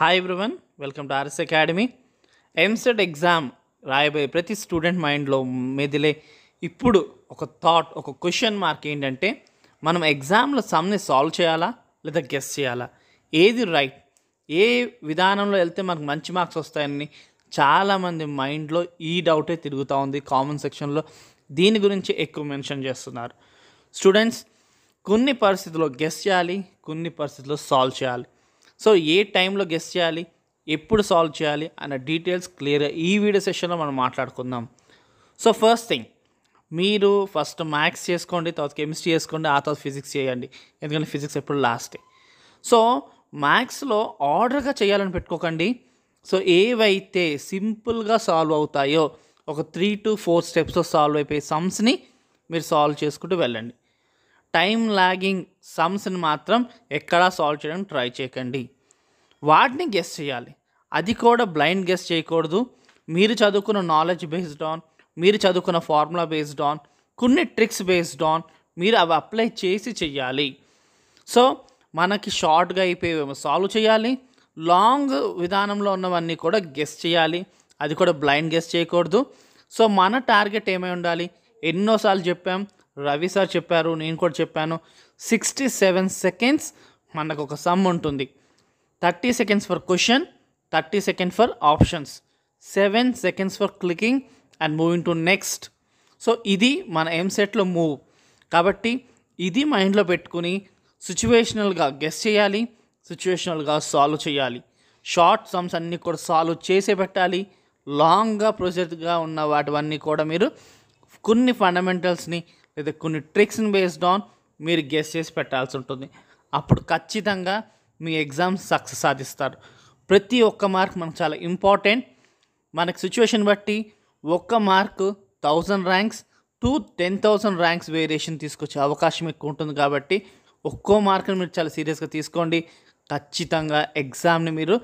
Hi everyone, welcome to RS academy. EAMCET exam రాయబోయే ప్రతి student మైండ్లో మెదిలే ఇప్పుడు ఒక థాట్, ఒక క్వశ్చన్ మార్క్ ఏంటంటే, మనం ఎగ్జామ్లో సమ్ని సాల్వ్ చేయాలా లేదా గెస్ చేయాలా, ఏది రైట్, ఏ విధానంలో వెళ్తే మనకు మంచి మార్క్స్ వస్తాయని చాలామంది మైండ్లో ఈ డౌటే తిరుగుతూ ఉంది. కామెంట్ సెక్షన్లో దీని గురించి ఎక్కువ మెన్షన్ చేస్తున్నారు. స్టూడెంట్స్, కొన్ని పరిస్థితుల్లో గెస్ చేయాలి, కొన్ని పరిస్థితుల్లో సాల్వ్ చేయాలి. సో ఏ టైంలో గెస్ చేయాలి, ఎప్పుడు సాల్వ్ చేయాలి అన్న డీటెయిల్స్ క్లియర్గా ఈ వీడియో సెషన్లో మనం మాట్లాడుకుందాం. సో ఫస్ట్ థింగ్, మీరు ఫస్ట్ మ్యాథ్స్ చేసుకోండి, తర్వాత కెమిస్ట్రీ చేసుకోండి, ఆ తర్వాత ఫిజిక్స్ చేయండి. ఎందుకంటే ఫిజిక్స్ ఎప్పుడు లాస్టే. సో మ్యాథ్స్లో ఆర్డర్గా చేయాలని పెట్టుకోకండి. సో ఏవైతే సింపుల్గా సాల్వ్ అవుతాయో ఒక 3 to 4 స్టెప్స్లో సాల్వ్ అయిపోయే సమ్స్ని మీరు సాల్వ్ చేసుకుంటూ వెళ్ళండి. టైం లాగింగ్ సమ్స్ని మాత్రం ఎక్కడా సాల్వ్ చేయడానికి ట్రై చేయకండి. వాటిని గెస్ చేయాలి, అది కూడా బ్లైండ్ గెస్ చేయకూడదు. మీరు చదువుకున్న నాలెడ్జ్ బేస్డ్ ఆన్, మీరు చదువుకున్న ఫార్ములా బేస్డ్ ఆన్, కొన్ని ట్రిక్స్ బేస్డ్ ఆన్ మీరు అవి అప్లై చేసి చెయ్యాలి. సో మనకి షార్ట్గా అయిపోయేవేమో సాల్వ్ చేయాలి, లాంగ్ విధానంలో ఉన్నవన్నీ కూడా గెస్ చేయాలి, అది కూడా బ్లైండ్ గెస్ చేయకూడదు. సో మన టార్గెట్ ఏమై ఉండాలి, ఎన్నోసార్లు చెప్పాం, రవి సార్ చెప్పారు, నేను కూడా చెప్పాను, 67 సెకండ్స్ మనకు ఒక సమ్ ఉంటుంది. 30 seconds for question, 30 seconds for options, 7 seconds for clicking and moving to next. So ఇది మన ఎంసెట్లో మూవ్. కాబట్టి ఇది మైండ్లో పెట్టుకుని సిచ్యువేషనల్గా గెస్ చేయాలి, సిచ్యువేషనల్గా సాల్వ్ చేయాలి. షార్ట్ సమ్స్ అన్నీ కూడా సాల్వ్ చేసే పెట్టాలి. లాంగ్గా ప్రొసీజర్గా ఉన్న వాటివన్నీ కూడా మీరు కొన్ని ఫండమెంటల్స్ని లేదా కొన్ని ట్రిక్స్ని బేస్డ్ ఆన్ మీరు గెస్ చేసి పెట్టాల్సి ఉంటుంది. అప్పుడు ఖచ్చితంగా మీ ఎగ్జామ్స్ సక్సెస్ సాధిస్తారు. ప్రతి ఒక్క మార్క్ మనకు చాలా ఇంపార్టెంట్. మనకు సిచ్యువేషన్ బట్టి ఒక్క mark 1000 ranks to 10,000 ranks variation తీసుకొచ్చే అవకాశం ఎక్కువ ఉంటుంది. కాబట్టి ఒక్కో మార్కుని మీరు చాలా సీరియస్గా తీసుకోండి. ఖచ్చితంగా ఎగ్జామ్ని మీరు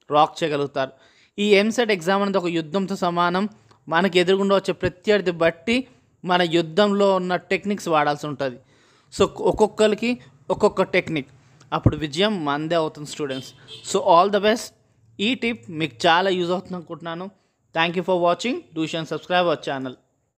రాక్ చేయగలుగుతారు. ఈ ఎంసెట్ ఎగ్జామ్ అనేది ఒక యుద్ధంతో సమానం. మనకి ఎదురుగుండా వచ్చే ప్రత్యర్థి బట్టి మన యుద్ధంలో ఉన్న టెక్నిక్స్ వాడాల్సి ఉంటుంది. సో ఒక్కొక్కరికి ఒక్కొక్క టెక్నిక్, అప్పుడు విజయం మందే అవుతుంది students. So all the best. ఈ టిప్ మీకు చాలా యూజ్ అవుతుంది అనుకుంటున్నాను. Thank you for watching. Do share and subscribe our channel.